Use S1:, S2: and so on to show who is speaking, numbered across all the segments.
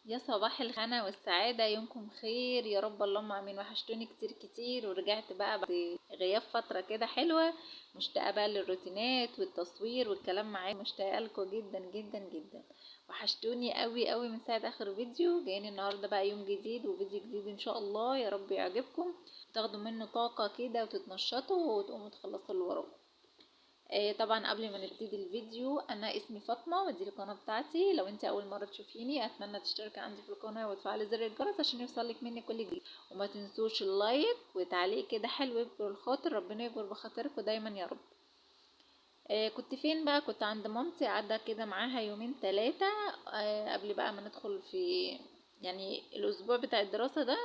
S1: يا صباح الخنا والسعادة، يومكم خير يا رب، اللهم امين. وحشتوني كتير كتير، ورجعت بقى بعد غياب فترة كده حلوة. مشتاقة بقى للروتينات والتصوير والكلام معاكم، مشتاقة لكم جدا جدا جدا. وحشتوني قوي قوي من ساعة اخر فيديو. جايين النهاردة بقى يوم جديد وفيديو جديد ان شاء الله، يا رب يعجبكم، تاخدوا منه طاقة كده وتتنشطوا وتقوموا تخلصوا اللي وراكم. طبعا قبل ما نبتدي الفيديو، انا اسمي فاطمه ودي القناه بتاعتي. لو انت اول مره تشوفيني اتمنى تشتركي عندي في القناه وتفعلي زر الجرس عشان يوصلك مني كل جديد. وما تنسوش اللايك وتعليق كده حلو يكبر الخاطر، ربنا يكبر بخاطركم دايما يا رب. كنت فين بقى؟ كنت عند مامتي قاعده كده معاها يومين ثلاثه قبل بقى ما ندخل في يعني الاسبوع بتاع الدراسه ده.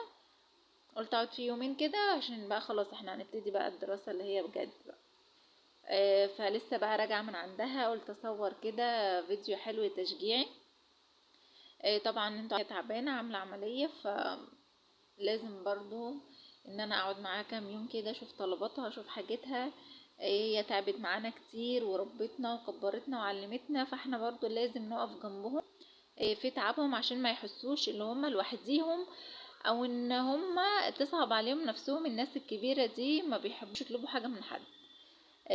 S1: قلت اقعد فيه يومين كده عشان بقى خلاص احنا هنبتدي بقى الدراسه اللي هي بجد بقى. فلسه بقى راجعة من عندها، قلت اصور كده فيديو حلو تشجيعي. طبعا انتوا تعبانة عاملة عملية، فلازم برضو ان انا اقعد معاها كام يوم كده، اشوف طلباتها اشوف حاجتها. هي تعبت معانا كتير وربتنا وكبرتنا وعلمتنا، فاحنا برضو لازم نقف جنبهم في تعبهم عشان ما يحسوش اللي هم لوحديهم، او ان هم تصعب عليهم نفسهم. الناس الكبيرة دي ما بيحبوش يطلبوا حاجة من حد،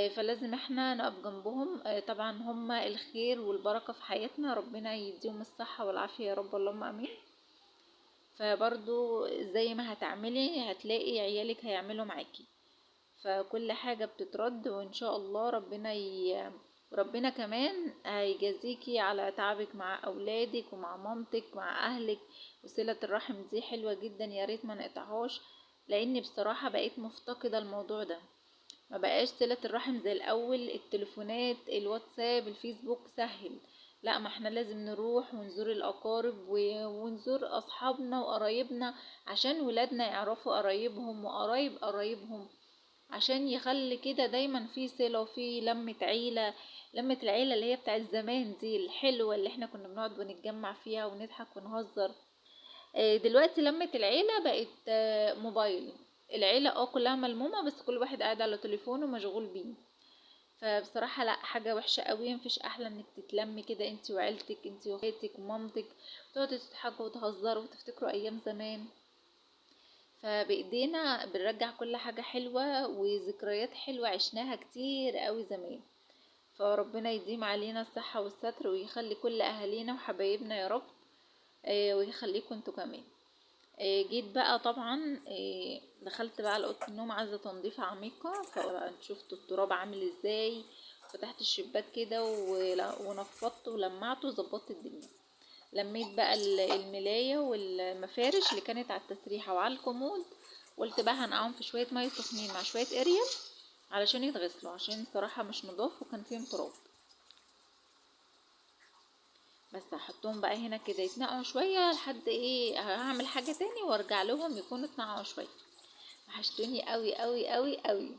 S1: فلازم احنا نقف جنبهم. طبعا هم الخير والبركة في حياتنا، ربنا يديهم الصحة والعافية يا رب، اللهم امين. فبرضو زي ما هتعملي هتلاقي عيالك هيعملوا معاكي، فكل حاجة بتترد وان شاء الله ربنا كمان هيجازيكي على تعبك مع اولادك ومع مامتك مع اهلك. وصلة الرحم دي حلوة جدا، يا ريت ما نقطعهاش، لاني بصراحة بقيت مفتقدة الموضوع ده. ما بقاش صلة الرحم زي الاول، التليفونات الواتساب الفيسبوك سهل. لا، ما احنا لازم نروح ونزور الاقارب ونزور اصحابنا وقرايبنا، عشان ولادنا يعرفوا قرايبهم وقرايب قرايبهم، عشان يخلي كده دايما في صلة وفي لمة عيلة. لمة العيلة اللي هي بتاعت زمان دي الحلوة، اللي احنا كنا بنقعد ونتجمع فيها ونضحك ونهزر. دلوقتي لمة العيلة بقت موبايل. العيلة كلها ملمومة، بس كل واحد قاعد على تليفونه مشغول بيه. فبصراحة لا، حاجة وحشة قوي. مفيش احلى انك تتلمي كده انت وعيلتك، انت واخواتك ومامتك، تقعدوا تضحكوا وتهزروا وتفتكروا ايام زمان. فبايدينا بنرجع كل حاجة حلوة وذكريات حلوة عشناها كتير قوي زمان. فربنا يديم علينا الصحة والستر ويخلي كل اهالينا وحبايبنا يا رب. ويخليكم انتوا كمان. جيت بقى طبعا، دخلت بقى على اوضه النوم عايزه تنظيفه عميقه، فشفت التراب عامل ازاي. فتحت الشباك كده ونفضت ولمعته وظبطت الدنيا. لميت بقى الملايه والمفارش اللي كانت على التسريحه وعلى الكومود. قلت بقى هنقعهم في شويه ميه سخنين مع شويه اريال علشان يتغسلوا، عشان صراحه مش نضاف وكان فيهم تراب. بس هحطهم بقى هنا كده يتنقعوا شويه لحد هعمل حاجه تاني وارجع لهم يكونوا اتنقعوا شويه. وحشتوني قوي قوي قوي قوي.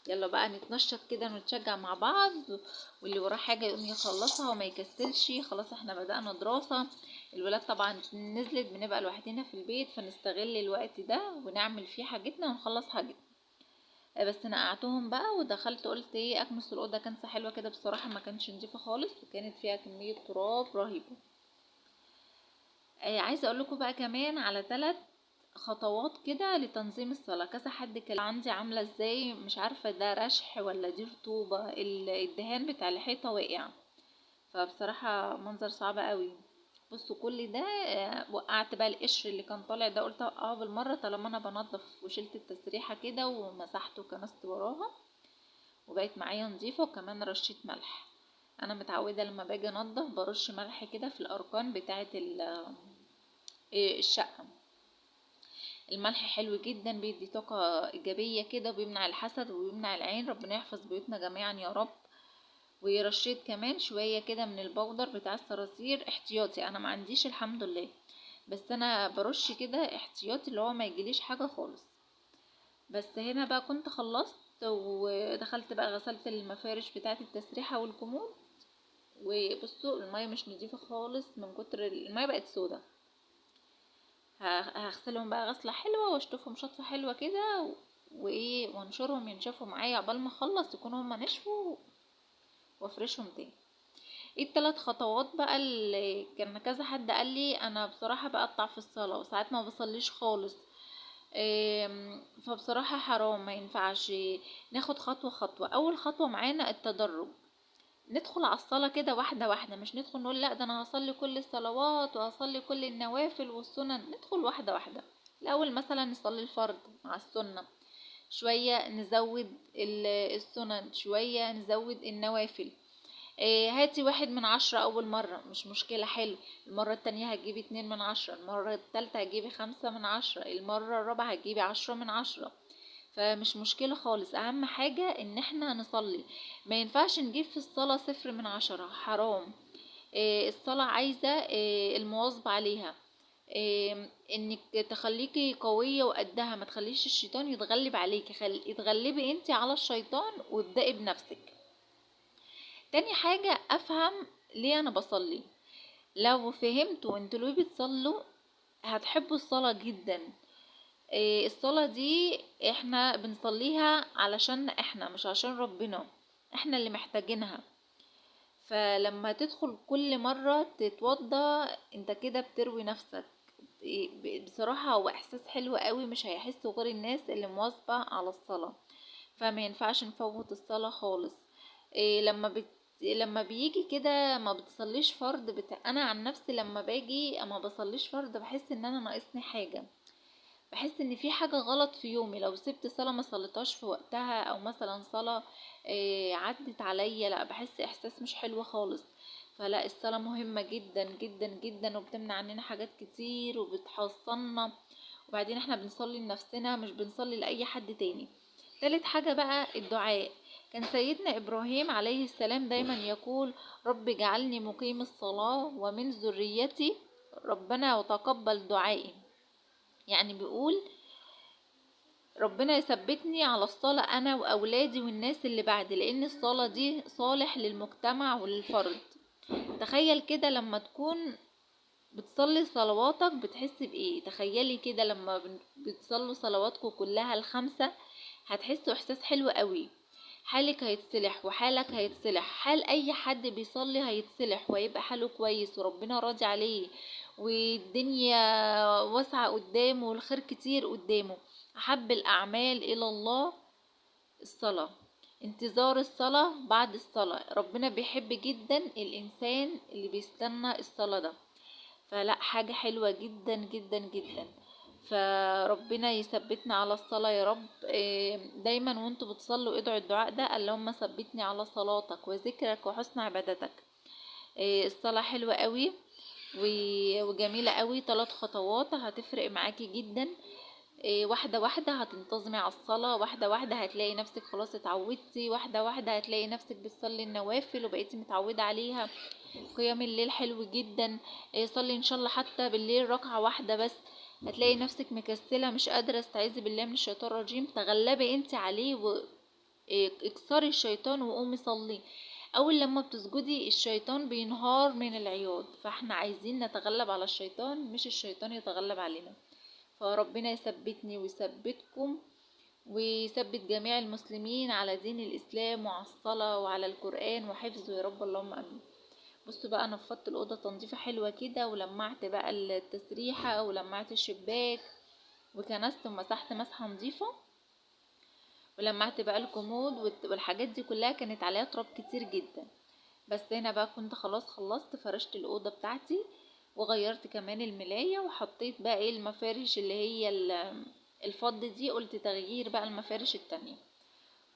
S1: يلا بقى نتنشط كده ونتشجع مع بعض، واللي وراه حاجه يقوم يخلصها وما يكسلش. خلاص احنا بدأنا دراسه، الولاد طبعا نزلت، بنبقى لوحدنا في البيت، فنستغل الوقت ده ونعمل فيه حاجتنا ونخلص حاجتنا. بس نقعتهم بقى ودخلت قلت اكنس الاوضه كنسه حلوه كده. بصراحه ما كانش نضيفه خالص وكانت فيها كميه تراب رهيبه. عايزه اقول لكم بقى كمان على 3 خطوات كده لتنظيم الصلاة. كذا حد كان عندي عاملة ازاي، مش عارفة ده رشح ولا دي رطوبة، الدهان بتاع الحيطة واقع. فبصراحة منظر صعب قوي. بصوا كل ده، وقعت بقى القشر اللي كان طالع ده، قلت بالمرة طالما انا بنضف، وشلت التسريحة كده ومسحت وكنست وراها وبقت معايا نظيفة. وكمان رشيت ملح. انا متعودة لما باجي انضف برش ملح كده في الاركان بتاعة الشقة. الملح حلو جدا، بيدي طاقة ايجابية كده وبيمنع الحسد وبيمنع العين. ربنا يحفظ بيوتنا جميعا يا رب. ورشيت كمان شوية كده من البودر بتاع الصراصير احتياطي، انا ما عنديش الحمد لله، بس انا برش كده احتياطي اللي هو ما يجيليش حاجة خالص. بس هنا بقى كنت خلصت ودخلت بقى غسلت المفارش بتاعت التسريحة والكمود. وبصوا المية مش نضيفة خالص من كتر المية بقت سودة. هغسلهم بقى غسلة حلوة واشطفهم شطفة حلوة كده وانشرهم ينشفوا معايا عقبال ما اخلص يكونوا هما نشفوا وافرشهم تاني. ايه الثلاث خطوات بقى اللي كان كذا حد قال لي انا بصراحة بقطع في الصلاة وساعات ما بصليش خالص. فبصراحة حرام، ما ينفعش. ناخد خطوة خطوة. اول خطوة معانا التدرج، ندخل على الصلاة كده واحدة واحدة، مش ندخل نقول لا ده انا هصلي كل الصلوات وهصلي كل النوافل والسنن. ندخل واحدة واحدة. الاول مثلا نصلي الفرض مع السنة، شوية نزود السنن، شوية نزود النوافل. هاتي 1/10 اول مرة مش مشكلة، حلو. المرة التانية هتجيبي 2/10، المرة التالتة هتجيبي 5/10، المرة الرابعة هتجيبي 10/10. فمش مشكلة خالص. اهم حاجة ان احنا نصلي. ما ينفعش نجيب في الصلاة 0/10، حرام. الصلاة عايزة المواظبة عليها. انك تخليكي قوية وقدها، ما تخليش الشيطان يتغلب عليكي، اتغلبي انتي على الشيطان وابدأي بنفسك. تاني حاجة افهم ليه انا بصلي. لو فهمتوا انتوا ليه بتصلوا هتحبوا الصلاة جدا. الصلاة دي احنا بنصليها علشان احنا، مش عشان ربنا، احنا اللي محتاجينها. فلما تدخل كل مرة تتوضى انت كده بتروي نفسك. بصراحة هو احساس حلو قوي، مش هيحسه غير الناس اللي مواظبة على الصلاة. فما ينفعش نفوت الصلاة خالص. لما بيجي كده ما بتصليش فرض انا عن نفسي لما باجي اما بصليش فرض بحس ان انا ناقصني حاجة. بحس ان في حاجة غلط في يومي لو سبت صلاة ما صليتهاش في وقتها، او مثلا صلاة عدت عليا، لا بحس احساس مش حلو خالص. فلا، الصلاة مهمة جدا جدا جدا، وبتمنع عننا حاجات كتير وبتحصلنا. وبعدين احنا بنصلي لنفسنا مش بنصلي لأي حد تاني. تالت حاجة بقى الدعاء. كان سيدنا إبراهيم عليه السلام دايما يقول رب اجعلني مقيم الصلاة ومن ذريتي ربنا وتقبل دعائي. يعني بيقول ربنا يثبتني على الصلاة انا واولادي والناس اللي بعد، لان الصلاة دي صالح للمجتمع وللفرد. تخيل كده لما تكون بتصلي صلواتك بتحس بايه. تخيلي كده لما بتصلوا صلواتكم كلها الخمسة هتحسوا احساس حلو قوي. حالك هيتصلح وحالك هيتصلح، حال اي حد بيصلي هيتصلح ويبقى حاله كويس وربنا راضي عليه والدنيا واسعة قدامه والخير كتير قدامه. احب الاعمال الى الله الصلاة، انتظار الصلاة بعد الصلاة. ربنا بيحب جدا الانسان اللي بيستنى الصلاة ده. فلا، حاجة حلوة جدا جدا جدا. فربنا يثبتنا على الصلاة يا رب. دايما وانتوا بتصلوا ادعوا الدعاء ده، اللهم ثبتني على صلاتك وذكرك وحسن عبادتك. الصلاة حلوة قوي وجميلة قوي. 3 خطوات هتفرق معاكي جدا. واحدة واحدة هتنتظمي على الصلاة، واحدة واحدة هتلاقي نفسك خلاص اتعودتي، واحدة واحدة هتلاقي نفسك بتصلي النوافل وبقيتي متعودة عليها. قيام الليل حلو جدا. صلي ان شاء الله حتى بالليل ركعة واحدة بس. هتلاقي نفسك مكسلة مش قادرة، استعيذي بالله من الشيطان الرجيم، تغلبي انت عليه واكسري الشيطان وقومي صلي. اول لما بتسجدي الشيطان بينهار من العياط، فاحنا عايزين نتغلب على الشيطان مش الشيطان يتغلب علينا. فربنا يثبتني ويثبتكم ويثبت جميع المسلمين على دين الإسلام وعلى الصلاة وعلى القرآن وحفظه يا رب، اللهم أمين. بصوا بقى، نفضت الأوضة تنظيفة حلوة كده، ولمعت بقى التسريحة ولمعت الشباك وكنست ومسحت مسحة نظيفة، ولمعت بقى الكومود والحاجات دي كلها كانت عليها تراب كتير جدا. بس هنا بقى كنت خلاص خلصت، فرشت الأوضة بتاعتي وغيرت كمان الملاية وحطيت بقى ايه المفارش اللي هي الفض دي. قلت تغيير بقى المفارش التانية.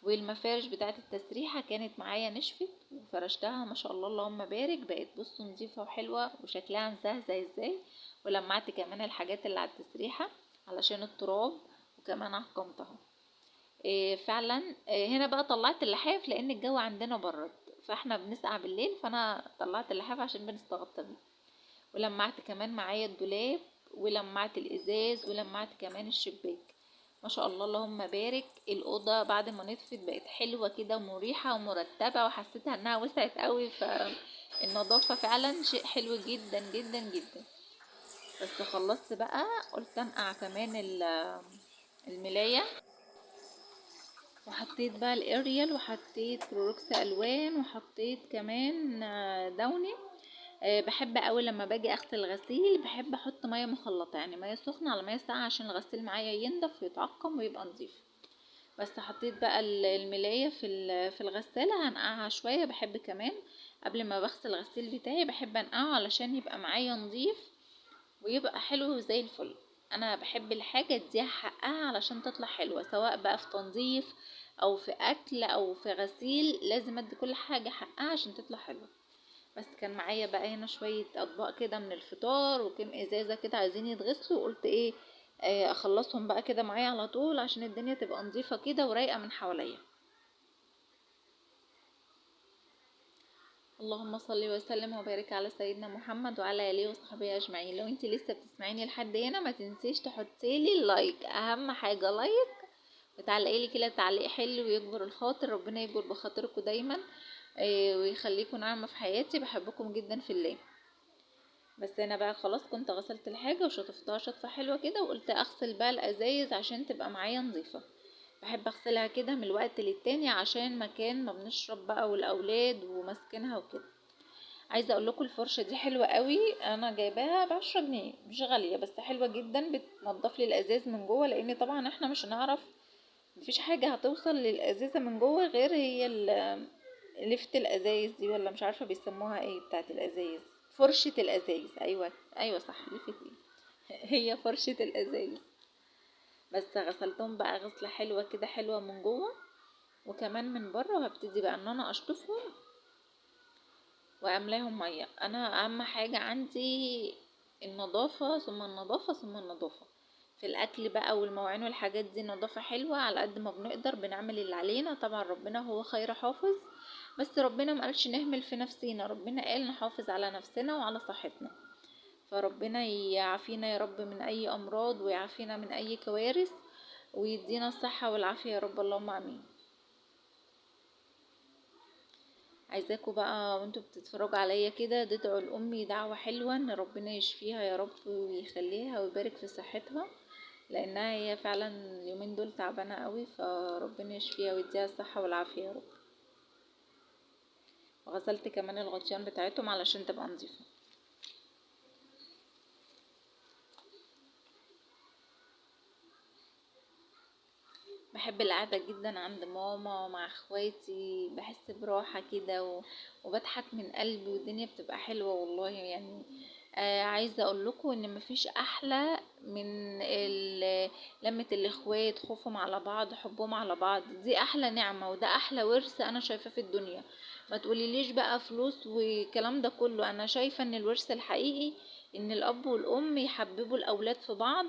S1: والمفارش بتاعت التسريحة كانت معايا نشفت وفرشتها ما شاء الله اللهم بارك، بقت بصوا نظيفة وحلوة وشكلها مزهزه ازاي. ولمعت كمان الحاجات اللي على التسريحة علشان التراب وكمان عقمتها. فعلا. هنا بقى طلعت اللحاف لان الجو عندنا برد فاحنا بنسقع بالليل، فانا طلعت اللحاف عشان بنستغطى بيه. ولمعت كمان معايا الدولاب ولمعت الازاز ولمعت كمان الشباك. ما شاء الله اللهم بارك. الاوضه بعد ما نطفت بقت حلوه كده ومريحه ومرتبه وحسيتها انها وسعت قوي. فالنظافه فعلا شيء حلو جدا جدا جدا. بس خلصت بقى قلت انقع كمان الملايه. وحطيت بقى الاريال، وحطيت كلوروكس الوان، وحطيت كمان داوني. بحب قوي لما باجي اغسل غسيل بحب احط ميه مخلطه، يعني ميه سخنه على ميه ساقعه عشان الغسيل معايا ينضف ويتعقم ويبقى نظيف. بس حطيت بقى الملايه في الغساله هنقعها شويه. بحب كمان قبل ما بغسل الغسيل بتاعي بحب انقعه علشان يبقى معايا نظيف ويبقى حلو زي الفل. انا بحب الحاجه اديها حقها علشان تطلع حلوه، سواء بقى في تنظيف او في اكل او في غسيل، لازم ادي كل حاجه حقها عشان تطلع حلوه. بس كان معايا بقى هنا شويه اطباق كده من الفطار وكم ازازه كده عايزين يتغسلوا، وقلت ايه اخلصهم بقى كده معايا على طول عشان الدنيا تبقى نظيفه كده ورايقه من حواليا. اللهم صل وسلم وبارك على سيدنا محمد وعلى اله وصحبه اجمعين. لو انت لسه بتسمعيني لحد هنا ما تنسيش تحطي لي اللايك، اهم حاجه لايك، وتعلقي لي كده تعليق حلو ويكبر الخاطر. ربنا يكبر بخاطركم دايما ويخليكم نعمه في حياتي. بحبكم جدا في الله. بس انا بقى خلاص كنت غسلت الحاجه وشطفتها شطفه حلوه كده، وقلت اغسل بقى الازايز عشان تبقى معايا نظيفه. بحب اغسلها كده من الوقت للتاني عشان مكان ما بنشرب بقى والاولاد وماسكينها وكده. عايزه اقول لكم الفرشه دي حلوه قوي، انا جايباها ب10 جنيه، مش غاليه بس حلوه جدا، بتنضف لي الازاز من جوه، لان طبعا احنا مش هنعرف، مفيش حاجه هتوصل للازازه من جوه غير هي لفت الازايز دي، ولا مش عارفه بيسموها ايه بتاعه الازايز، فرشه الازايز. ايوه ايوه صح، لفت ايه هي فرشه الازايز. بس غسلتهم بقى غسله حلوه كده، حلوه من جوه وكمان من بره، وهبتدي بقى ان انا اشطفهم واملاهم ميه. انا اهم حاجه عندي النظافه ثم النظافه ثم النظافه في الاكل بقى والمواعين والحاجات دي. نظافه حلوه على قد ما بنقدر، بنعمل اللي علينا. طبعا ربنا هو خير حافظ، بس ربنا ما قالش نهمل في نفسينا، ربنا قال نحافظ على نفسنا وعلى صحتنا. فربنا يعافينا يا رب من اي امراض، ويعافينا من اي كوارث، ويدينا الصحه والعافيه يا رب، اللهم امين. عايزاكوا بقى وانتوا بتتفرجوا عليا كده تدعوا لأمي دعوة حلوة ان ربنا يشفيها يا رب ويخليها ويبارك في صحتها، لانها هي فعلا اليومين دول تعبانة قوي، فربنا يشفيها ويديها الصحة والعافية يا رب. وغسلت كمان الغطيان بتاعتهم علشان تبقى نظيفة. بحب القعدة جدا عند ماما مع اخواتي، بحس براحة كده وبضحك من قلبي والدنيا بتبقى حلوة والله يعني. عايزة اقول لكم ان مفيش احلى من لمة الاخوات، خوفهم على بعض، حبهم على بعض، دي احلى نعمة وده احلى ورث انا شايفاه في الدنيا. ما تقوليليش بقى فلوس والكلام ده كله، انا شايفة ان الورث الحقيقي ان الاب والام يحببوا الاولاد في بعض،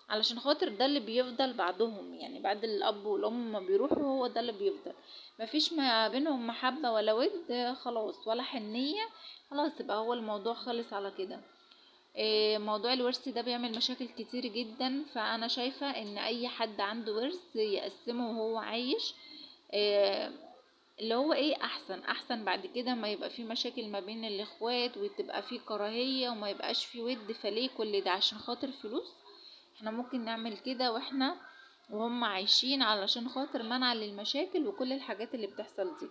S1: علشان خاطر ده اللي بيفضل بعدهم، يعني بعد الاب والام ما بيروحوا هو ده اللي بيفضل. مفيش ما بينهم محبة ولا ود خلاص ولا حنية، خلاص يبقى هو الموضوع خلص على كده. موضوع الورث ده بيعمل مشاكل كتير جدا، فانا شايفة ان اي حد عنده ورث يقسمه وهو عايش، إيه، اللي هو ايه احسن بعد كده ما يبقى في مشاكل ما بين الاخوات وتبقى في كراهية وما يبقاش في ود. فليه كل ده؟ عشان خاطر فلوس؟ احنا ممكن نعمل كده واحنا وهم عايشين علشان خاطر منع للمشاكل وكل الحاجات اللي بتحصل دي.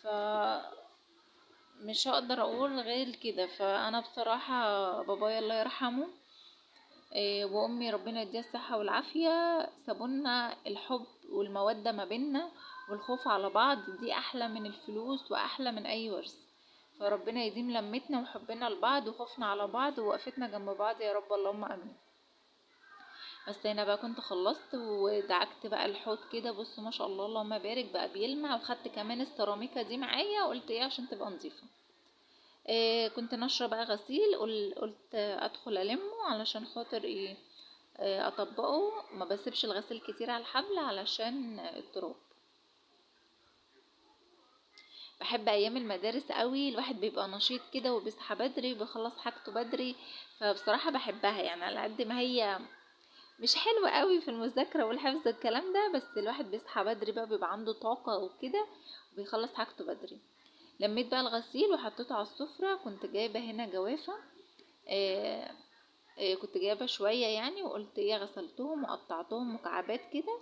S1: فمش هقدر اقول غير كده. فانا بصراحة بابايا الله يرحمه وامي ربنا يديها الصحة والعافية سابولنا الحب والمودة ما بيننا، والخوف على بعض، دي احلى من الفلوس واحلى من اي ورث. فربنا يديم لمتنا وحبنا لبعض وخوفنا على بعض ووقفتنا جنب بعض يا رب، اللهم امين. بس انا بقى كنت خلصت ودعكت بقى الحوض كده، بصوا ما شاء الله اللهم بارك بقى بيلمع، وخدت كمان السيراميكا دي معايا، قلت ايه عشان تبقى نظيفه. كنت نشرة بقى غسيل، قلت ادخل المه علشان خاطر ايه اطبقه، ما بسيبش الغسيل كتير على الحبل علشان التراب. بحب ايام المدارس قوي، الواحد بيبقى نشيط كده وبيصحى بدري وبيخلص حاجته بدري، فبصراحة بحبها يعني. على قد ما هي مش حلوة قوي في المذاكرة والحفظ الكلام ده، بس الواحد بيصحى بدري بقى بيبقى عنده طاقة وكده وبيخلص حاجته بدري. لميت بقى الغسيل وحطيته على السفرة. كنت جايبة هنا جوافة، آه كنت جايبة شوية يعني، وقلت ايه غسلتهم وقطعتهم مكعبات كده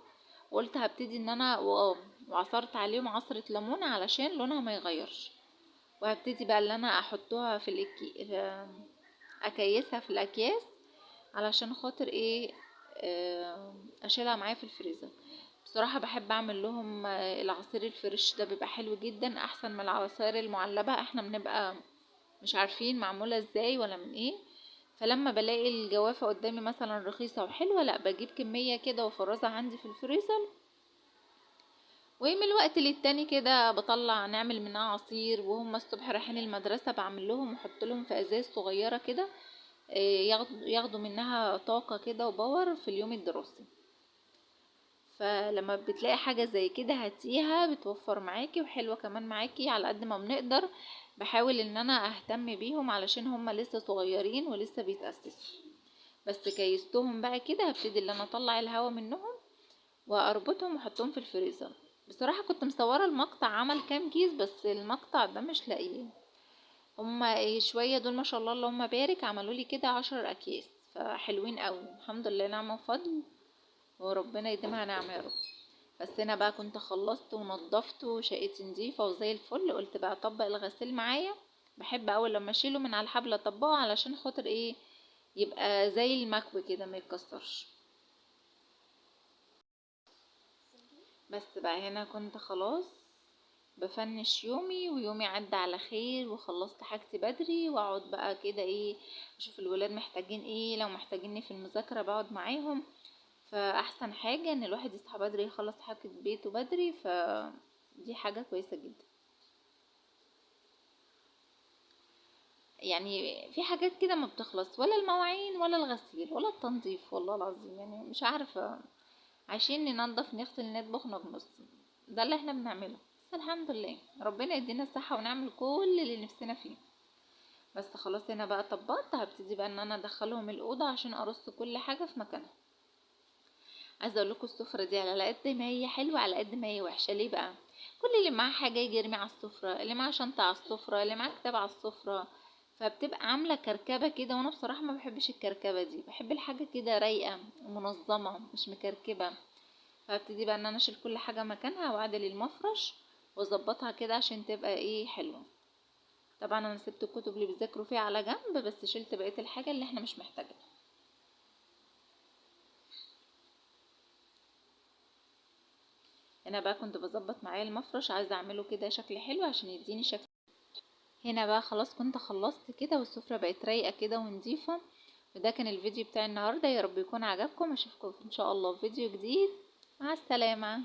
S1: وقلت هبتدي ان انا وعصرت عليهم عصرة ليمون علشان لونها ما يغيرش. وهبتدي بقى اللي انا احطها اكيسها في الاكياس علشان خاطر ايه، اشيلها معايا في الفريزر. بصراحة بحب اعمل لهم العصير الفريش ده بيبقى حلو جدا، احسن من العصائر المعلبة. احنا بنبقى مش عارفين معمولة ازاي ولا من ايه. فلما بلاقي الجوافة قدامي مثلا رخيصة وحلوة، لا بجيب كمية كده وافرزها عندي في الفريزر، ومن الوقت للتاني كده بطلع نعمل منها عصير. وهم الصبح رايحين المدرسة بعمل لهم واحط لهم في ازاز صغيرة كده، ياخدوا منها طاقة كده وباور في اليوم الدراسي. فلما بتلاقي حاجة زي كده هاتيها، بتوفر معاكي وحلوة كمان معاكي. على قد ما بنقدر بحاول ان انا اهتم بيهم علشان هم لسه صغيرين ولسه بيتأسسوا. بس كيستهم بقى كده هبتدي ان انا اطلع الهوا منهم واربطهم واحطهم في الفريزر. بصراحة كنت مصورة المقطع عمل كام كيس، بس المقطع ده مش لاقيه. هما شوية دول ما شاء الله اللهم بارك عملوا لي كده 10 اكياس، فحلوين قوي الحمد لله، نعمة وفضل، وربنا يديمها نعمة يا رب. بس انا بقى كنت خلصت ونضفت وشقتي نظيفة وزي الفل. قلت بقى اطبق الغسيل معايا. بحب اول لما اشيله من على الحبل اطبقه علشان خاطر ايه، يبقى زي المكوي كده ما يتكسرش. بس بقى هنا كنت خلاص بفنش يومي، ويومي عدى على خير وخلصت حاجتي بدري. واقعد بقى كده ايه، اشوف الولاد محتاجين ايه، لو محتاجيني في المذاكرة بقعد معاهم. فاحسن حاجة ان الواحد يصحى بدري يخلص حاجة بيته بدري، فدي حاجة كويسة جدا. يعني في حاجات كده ما بتخلص، ولا المواعين ولا الغسيل ولا التنظيف، والله العظيم يعني مش عارفة. عايشين ننضف نغسل نطبخ نكنس، ده اللي احنا بنعمله. بس الحمد لله ربنا يدينا الصحة ونعمل كل اللي نفسنا فيه. بس خلاص هنا بقى طبقت، هبتدي بقى ان انا ادخلهم الأوضة عشان ارص كل حاجة في مكانها. عايزه اقول لكم السفره دي على قد ما هي حلوه على قد ما هي وحشه. ليه بقى؟ كل اللي معاه حاجه يجي يرمي على السفره، اللي معاه شنطه على السفره، اللي معاه كتاب على السفره. فبتبقى عامله كركبه كده، وانا بصراحه ما بحبش الكركبه دي. بحب الحاجه كده رايقه ومنظمه مش مكركبه. فابتدي بقى ان انا اشيل كل حاجه مكانها واعدل المفرش واظبطها كده عشان تبقى ايه، حلوه. طبعا انا سبت الكتب اللي بيذاكروا فيها على جنب، بس شلت بقيه الحاجه اللي احنا مش محتاجينها. انا بقى كنت بظبط معايا المفرش، عايزه اعمله كده شكل حلو عشان يديني شكل. هنا بقى خلاص كنت خلصت كده والسفرة بقت رايقة كده ونضيفة. وده كان الفيديو بتاع النهاردة، يا رب يكون عجبكم. اشوفكم ان شاء الله في فيديو جديد. مع السلامة.